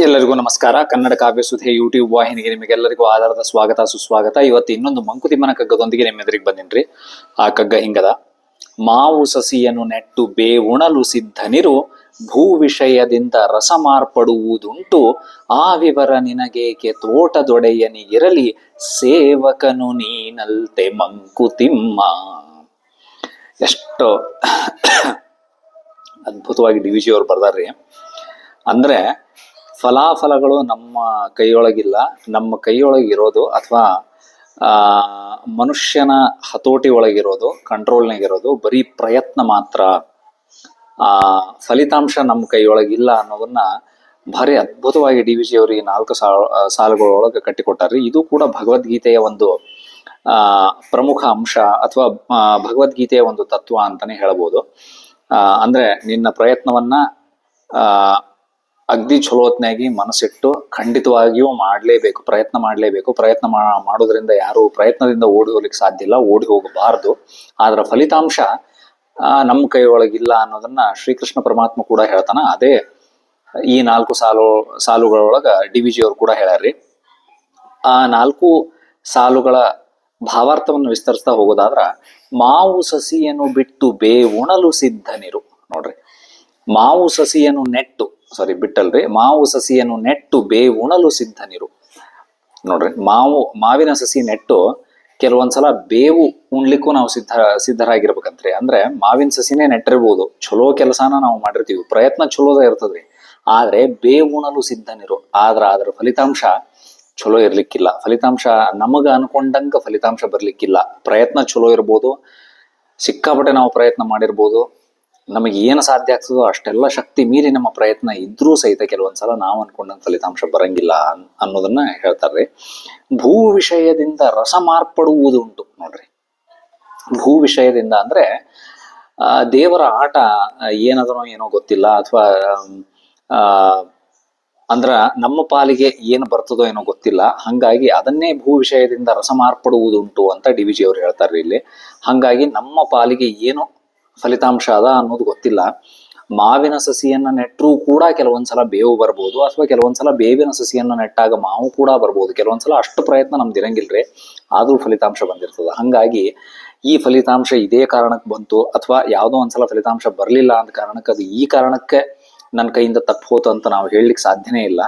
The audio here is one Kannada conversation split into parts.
ಎಲ್ಲರಿಗೂ ನಮಸ್ಕಾರ. ಕನ್ನಡ ಕಾವ್ಯ ಸುಧೆ ಯೂಟ್ಯೂಬ್ ವಾಹಿನಿಗೆ ನಿಮಗೆಲ್ಲರಿಗೂ ಆಧಾರದ ಸ್ವಾಗತ ಸುಸ್ವಾಗತ. ಇವತ್ತು ಇನ್ನೊಂದು ಮಂಕುತಿಮ್ಮನ ಕಗ್ಗದೊಂದಿಗೆ ನಿಮ್ಮೆದುರಿಗೆ ಬಂದಿನ್ರಿ. ಆ ಕಗ್ಗ ಹಿಂಗದ: ಮಾವು ಸಸಿಯನ್ನು ನೆಟ್ಟು ಬೇವುಣಲು ಸಿದ್ಧನಿರು, ಭೂ ವಿಷಯದಿಂದ ರಸ ಮಾರ್ಪಡುವುದುಂಟು, ಆ ವಿವರ ನಿನಗೇಕೆ ತೋಟದೊಡೆಯನಿಗಿರಲಿ, ಸೇವಕನು ನೀನಲ್ತೆ ಮಂಕುತಿಮ್ಮ. ಎಷ್ಟು ಅದ್ಭುತವಾಗಿ ಡಿ ವಿ ಜಿ ಅವ್ರು ಬರ್ದಾರ್ರಿ. ಅಂದ್ರೆ ಫಲಾಫಲಗಳು ನಮ್ಮ ಕೈಯೊಳಗಿಲ್ಲ, ನಮ್ಮ ಕೈಯೊಳಗಿರೋದು ಅಥವಾ ಮನುಷ್ಯನ ಹತೋಟಿ ಒಳಗಿರೋದು, ಕಂಟ್ರೋಲ್ನಾಗಿರೋದು ಬರೀ ಪ್ರಯತ್ನ ಮಾತ್ರ. ಫಲಿತಾಂಶ ನಮ್ಮ ಕೈಯೊಳಗಿಲ್ಲ ಅನ್ನೋದನ್ನ ಭಾರಿ ಅದ್ಭುತವಾಗಿ ಡಿ ವಿ ಜಿ ಅವರು ಈ 4 ಸಾಲುಗಳೊಳಗೆ ಕಟ್ಟಿಕೊಟ್ಟಾರ್ರಿ. ಇದು ಕೂಡ ಭಗವದ್ಗೀತೆಯ ಒಂದು ಪ್ರಮುಖ ಅಂಶ ಅಥವಾ ಭಗವದ್ಗೀತೆಯ ಒಂದು ತತ್ವ ಅಂತಾನೆ ಹೇಳ್ಬೋದು. ಅಂದ್ರೆ ನಿನ್ನ ಪ್ರಯತ್ನವನ್ನ ಅಗ್ದಿ ಚಲೋತ್ನಾಗಿ ಮನಸ್ಸಿಟ್ಟು ಖಂಡಿತವಾಗಿಯೂ ಮಾಡಲೇಬೇಕು, ಪ್ರಯತ್ನ ಮಾಡಲೇಬೇಕು. ಪ್ರಯತ್ನ ಮಾಡೋದ್ರಿಂದ ಯಾರು ಪ್ರಯತ್ನದಿಂದ ಓಡಿ ಹೋಗ್ಲಿಕ್ಕೆ ಸಾಧ್ಯ ಇಲ್ಲ, ಓಡಿ ಹೋಗಬಾರ್ದು. ಆದ್ರ ಫಲಿತಾಂಶ ನಮ್ಮ ಕೈ ಒಳಗಿಲ್ಲ ಅನ್ನೋದನ್ನ ಶ್ರೀಕೃಷ್ಣ ಪರಮಾತ್ಮ ಕೂಡ ಹೇಳ್ತಾನ. ಅದೇ ಈ 4 ಸಾಲುಗಳೊಳಗ ಡಿ ವಿ ಜಿ ಅವ್ರು ಕೂಡ ಹೇಳ್ಯಾರ್ರಿ. ಆ 4 ಸಾಲುಗಳ ಭಾವಾರ್ಥವನ್ನು ವಿಸ್ತರಿಸ್ತಾ ಹೋಗೋದಾದ್ರ, ಮಾವು ಸಸಿಯನ್ನು ಬಿಟ್ಟು ಬೇವುಣಲು ಸಿದ್ಧನಿರು. ನೋಡ್ರಿ, ಮಾವು ಸಸಿಯನ್ನು ನೆಟ್ಟು ಮಾವು ಸಸಿಯನ್ನು ನೆಟ್ಟು ಬೇವುಣಲು ಸಿದ್ಧನಿರು. ನೋಡ್ರಿ, ಮಾವಿನ ಸಸಿ ನೆಟ್ಟು ಕೆಲವೊಂದ್ಸಲ ಬೇವು ಉಣ್ಲಿಕ್ಕೂ ನಾವು ಸಿದ್ಧರಾಗಿರ್ಬೇಕಂತ್ರಿ. ಅಂದ್ರೆ ಮಾವಿನ ಸಸಿನೇ ನೆಟ್ಟಿರ್ಬೋದು, ಚಲೋ ಕೆಲಸನ ನಾವು ಮಾಡಿರ್ತೀವಿ, ಪ್ರಯತ್ನ ಚಲೋದ ಇರ್ತದ್ರಿ. ಆದ್ರೆ ಬೇವುಣಲು ಸಿದ್ಧನಿರು. ಅದರ ಫಲಿತಾಂಶ ಚಲೋ ಇರ್ಲಿಕ್ಕಿಲ್ಲ. ಫಲಿತಾಂಶ ನಮಗ ಅನ್ಕೊಂಡಂಗ ಫಲಿತಾಂಶ ಬರ್ಲಿಕ್ಕಿಲ್ಲ. ಪ್ರಯತ್ನ ಚಲೋ ಇರ್ಬೋದು, ಸಿಕ್ಕಾಪಟ್ಟೆ ನಾವು ಪ್ರಯತ್ನ ಮಾಡಿರ್ಬೋದು, ನಮಗೆ ಏನು ಸಾಧ್ಯ ಆಗ್ತದೋ ಅಷ್ಟೆಲ್ಲ ಶಕ್ತಿ ಮೀರಿ ನಮ್ಮ ಪ್ರಯತ್ನ ಇದ್ರೂ ಸಹಿತ ಕೆಲವೊಂದ್ಸಲ ನಾವು ಅನ್ಕೊಂಡಂತ ಫಲಿತಾಂಶ ಬರಂಗಿಲ್ಲ ಅನ್ನೋದನ್ನ ಹೇಳ್ತಾರ್ರಿ. ಭೂ ವಿಷಯದಿಂದ ರಸ ಮಾರ್ಪಡುವುದುಂಟು. ನೋಡ್ರಿ, ಭೂ ವಿಷಯದಿಂದ ಅಂದ್ರೆ ದೇವರ ಆಟ ಏನದನೋ ಏನೋ ಗೊತ್ತಿಲ್ಲ, ಅಥವಾ ಅಂದ್ರ ನಮ್ಮ ಪಾಲಿಗೆ ಏನು ಬರ್ತದೋ ಏನೋ ಗೊತ್ತಿಲ್ಲ. ಹಂಗಾಗಿ ಅದನ್ನೇ ಭೂ ವಿಷಯದಿಂದ ರಸ ಮಾರ್ಪಡುವುದುಂಟು ಅಂತ ಡಿ ವಿ ಜಿ ಅವ್ರು ಹೇಳ್ತಾರ್ರಿ ಇಲ್ಲಿ. ಹಂಗಾಗಿ ನಮ್ಮ ಪಾಲಿಗೆ ಏನು ಫಲಿತಾಂಶ ಅದ ಅನ್ನೋದು ಗೊತ್ತಿಲ್ಲ. ಮಾವಿನ ಸಸಿಯನ್ನ ನೆಟ್ಟರೂ ಕೂಡ ಕೆಲವೊಂದ್ಸಲ ಬೇವು ಬರ್ಬೋದು, ಅಥವಾ ಕೆಲವೊಂದ್ಸಲ ಬೇವಿನ ಸಸಿಯನ್ನ ನೆಟ್ಟಾಗ ಮಾವು ಕೂಡ ಬರ್ಬೋದು. ಕೆಲವೊಂದ್ಸಲ ಅಷ್ಟು ಪ್ರಯತ್ನ ನಮ್ದು ಇರಂಗಿಲ್ರಿ, ಆದ್ರೂ ಫಲಿತಾಂಶ ಬಂದಿರ್ತದ. ಹಂಗಾಗಿ ಈ ಫಲಿತಾಂಶ ಇದೇ ಕಾರಣಕ್ಕೆ ಬಂತು, ಅಥವಾ ಯಾವುದೋ ಒಂದ್ಸಲ ಫಲಿತಾಂಶ ಬರ್ಲಿಲ್ಲ ಅಂತ ಕಾರಣಕ್ಕೆ ಅದು ಈ ಕಾರಣಕ್ಕೆ ನನ್ನ ಕೈಯಿಂದ ತಪ್ಪು ಹೋತು ಅಂತ ನಾವು ಹೇಳಲಿಕ್ಕೆ ಸಾಧ್ಯನೇ ಇಲ್ಲ.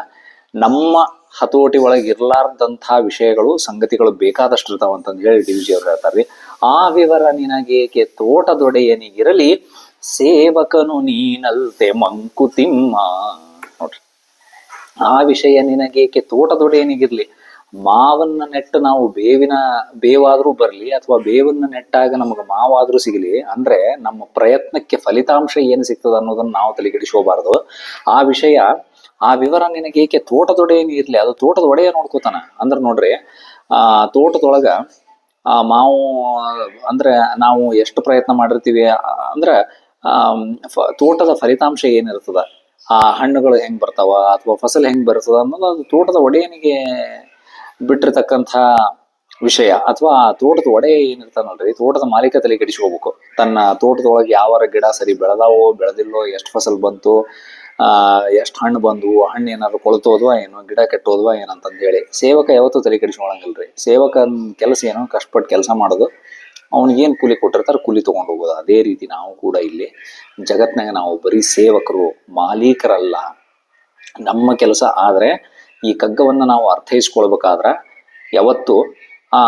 ನಮ್ಮ ಹತೋಟಿ ಒಳಗೆ ಇರ್ಲಾರ್ದಂತಹ ವಿಷಯಗಳು, ಸಂಗತಿಗಳು ಬೇಕಾದಷ್ಟು ಇರ್ತಾವ ಅಂತಂದು ಹೇಳಿ ಡಿ ವಿ ಜಿ ಅವ್ರು ಹೇಳ್ತಾರ್ರಿ. ಆ ವಿವರ ನಿನಗೇಕೆ ತೋಟದೊಡೆಯನಿಗಿರಲಿ, ಸೇವಕನು ನೀನಲ್ತೆ ಮಂಕುತಿಮ್ಮ. ನೋಡ್ರಿ, ಆ ವಿಷಯ ನಿನಗೇಕೆ ತೋಟದೊಡೆಯನಿಗಿರ್ಲಿ. ಮಾವನ್ನ ನೆಟ್ಟು ನಾವು ಬೇವಾದ್ರೂ ಬರ್ಲಿ, ಅಥವಾ ಬೇವನ್ನ ನೆಟ್ಟಾಗ ನಮಗೆ ಮಾವಾದ್ರೂ ಸಿಗಲಿ, ಅಂದ್ರೆ ನಮ್ಮ ಪ್ರಯತ್ನಕ್ಕೆ ಫಲಿತಾಂಶ ಏನು ಸಿಗ್ತದ ಅನ್ನೋದನ್ನ ನಾವು ತಲೆಗೆಡಿಸ್ಕೋಬಾರ್ದು. ಆ ವಿಷಯ, ಆ ವಿವರ ನಿನಗೇಕೆ ತೋಟದೊಡೆಯನಿ ಇರ್ಲಿ, ಅದು ತೋಟದ ಒಡೆಯ ನೋಡ್ಕೋತಾನ. ಅಂದ್ರೆ ನೋಡ್ರಿ, ತೋಟದೊಳಗ ಮಾವು ಅಂದ್ರೆ ನಾವು ಎಷ್ಟು ಪ್ರಯತ್ನ ಮಾಡಿರ್ತೀವಿ, ಅಂದ್ರೆ ತೋಟದ ಫಲಿತಾಂಶ ಏನಿರ್ತದ, ಆ ಹಣ್ಣುಗಳು ಹೆಂಗ್ ಬರ್ತಾವ ಅಥವಾ ಫಸಲ್ ಹೆಂಗ್ ಬರ್ತದ ಅನ್ನೋದು ಅದು ತೋಟದ ಒಡೆಯನಿಗೆ ಬಿಟ್ಟಿರ್ತಕ್ಕಂಥ ವಿಷಯ. ಅಥವಾ ತೋಟದ ಒಡೆಯ ಏನಿರ್ತಾನ ನೋಡ್ರಿ, ತೋಟದ ಮಾಲೀಕ ತಲೆ ಕೆಡಿಸ್ಕೋಬೇಕು. ತನ್ನ ತೋಟದೊಳಗೆ ಯಾವಾರ ಗಿಡ ಸರಿ ಬೆಳೆದಾವೋ ಬೆಳೆದಿಲ್ಲೋ, ಎಷ್ಟು ಫಸಲ್ ಬಂತು, ಎಷ್ಟು ಹಣ್ಣು ಬಂದ್ವು, ಹಣ್ಣು ಏನಾದ್ರು ಕೊಳ್ತೋದ್ವಾ ಏನೋ, ಗಿಡ ಕೆಟ್ಟೋದ್ವಾ ಏನಂತಂದು ಹೇಳಿ ಸೇವಕ ಯಾವತ್ತೂ ತಲೆ ಕೆಡಿಸ್ಕೊಳಂಗಿಲ್ರಿ. ಸೇವಕನ ಕೆಲಸ ಏನೋ ಕಷ್ಟಪಟ್ಟು ಕೆಲಸ ಮಾಡೋದು, ಅವ್ನಿಗೇನು ಕೂಲಿ ಕೊಟ್ಟಿರ್ತಾರೆ ಕೂಲಿ ತಗೊಂಡು ಹೋಗೋದು. ಅದೇ ರೀತಿ ನಾವು ಕೂಡ ಇಲ್ಲಿ ಜಗತ್ನಾಗ ನಾವು ಬರೀ ಸೇವಕರು, ಮಾಲೀಕರಲ್ಲ. ನಮ್ಮ ಕೆಲಸ ಆದ್ರೆ ಈ ಕಗ್ಗವನ್ನ ನಾವು ಅರ್ಥೈಸ್ಕೊಳ್ಬೇಕಾದ್ರ ಯಾವತ್ತು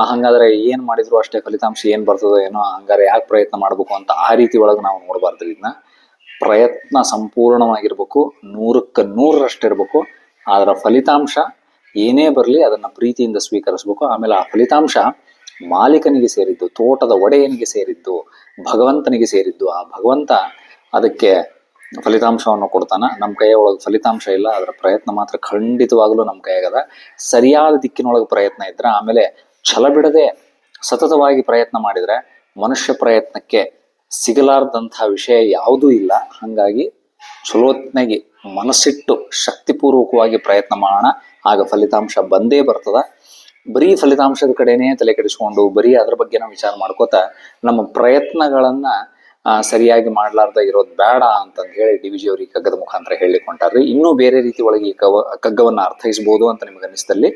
ಹಂಗಾದ್ರೆ ಏನ್ ಮಾಡಿದ್ರು ಅಷ್ಟೇ ಫಲಿತಾಂಶ ಏನ್ ಬರ್ತದೋ ಏನೋ, ಹಂಗಾರೆ ಯಾಕೆ ಪ್ರಯತ್ನ ಮಾಡ್ಬೇಕು ಅಂತ ಆ ರೀತಿ ಒಳಗೆ ನಾವು ನೋಡ್ಬಾರ್ದು. ಇದನ್ನ ಪ್ರಯತ್ನ ಸಂಪೂರ್ಣವಾಗಿರ್ಬೇಕು, 100ಕ್ಕೆ 100ರಷ್ಟು ಇರ್ಬೇಕು. ಅದರ ಫಲಿತಾಂಶ ಏನೇ ಬರಲಿ ಅದನ್ನ ಪ್ರೀತಿಯಿಂದ ಸ್ವೀಕರಿಸ್ಬೇಕು. ಆಮೇಲೆ ಆ ಫಲಿತಾಂಶ ಮಾಲೀಕನಿಗೆ ಸೇರಿದ್ದು, ತೋಟದ ಒಡೆಯನಿಗೆ ಸೇರಿದ್ದು, ಭಗವಂತನಿಗೆ ಸೇರಿದ್ದು. ಆ ಭಗವಂತ ಅದಕ್ಕೆ ಫಲಿತಾಂಶವನ್ನು ಕೊಡ್ತಾನ. ನಮ್ಮ ಕೈಯ ಒಳಗೆ ಫಲಿತಾಂಶ ಇಲ್ಲ, ಅದರ ಪ್ರಯತ್ನ ಮಾತ್ರ ಖಂಡಿತವಾಗ್ಲೂ ನಮ್ಮ ಕೈಯಾಗದ. ಸರಿಯಾದ ದಿಕ್ಕಿನೊಳಗೆ ಪ್ರಯತ್ನ ಇದ್ರೆ, ಆಮೇಲೆ ಛಲ ಬಿಡದೆ ಸತತವಾಗಿ ಪ್ರಯತ್ನ ಮಾಡಿದ್ರೆ, ಮನುಷ್ಯ ಪ್ರಯತ್ನಕ್ಕೆ ಸಿಗಲಾರ್ದಂತಹ ವಿಷಯ ಯಾವುದೂ ಇಲ್ಲ. ಹಂಗಾಗಿ ಚಲೋತ್ನಾಗಿ ಮನಸ್ಸಿಟ್ಟು ಶಕ್ತಿಪೂರ್ವಕವಾಗಿ ಪ್ರಯತ್ನ ಮಾಡೋಣ, ಆಗ ಫಲಿತಾಂಶ ಬಂದೇ ಬರ್ತದ. ಬರೀ ಫಲಿತಾಂಶದ ಕಡೆನೇ ತಲೆ ಕೆಡಿಸ್ಕೊಂಡು ಬರೀ ಅದ್ರ ಬಗ್ಗೆ ನಾವು ವಿಚಾರ ಮಾಡ್ಕೋತ ನಮ್ಮ ಪ್ರಯತ್ನಗಳನ್ನ ಸರಿಯಾಗಿ ಮಾಡ್ಲಾರ್ದ ಇರೋದು ಬೇಡ ಅಂತಂದು ಹೇಳಿ ಡಿ ವಿ ಜಿ ಅವ್ರಿಗೆ ಕಗ್ಗದ ಮುಖಾಂತರ ಹೇಳಿಕೊಂಡಾರ್ರಿ. ಇನ್ನೂ ಬೇರೆ ರೀತಿ ಒಳಗೆ ಈ ಕಗ್ಗವನ್ನ ಅರ್ಥೈಸ್ಬೋದು ಅಂತ ನಿಮ್ಗೆ ಅನಿಸಿದಲ್ಲಿ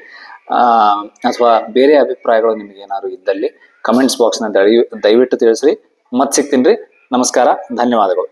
ಅಥವಾ ಬೇರೆ ಅಭಿಪ್ರಾಯಗಳು ನಿಮ್ಗೆ ಏನಾದ್ರು ಇದ್ದಲ್ಲಿ ಕಮೆಂಟ್ಸ್ ಬಾಕ್ಸ್ ನ ದಯವಿಟ್ಟು ತಿಳಿಸ್ರಿ. ಮತ್ ಸಿಗ್ತೀನಿ. ನಮಸ್ಕಾರ, ಧನ್ಯವಾದಗಳು.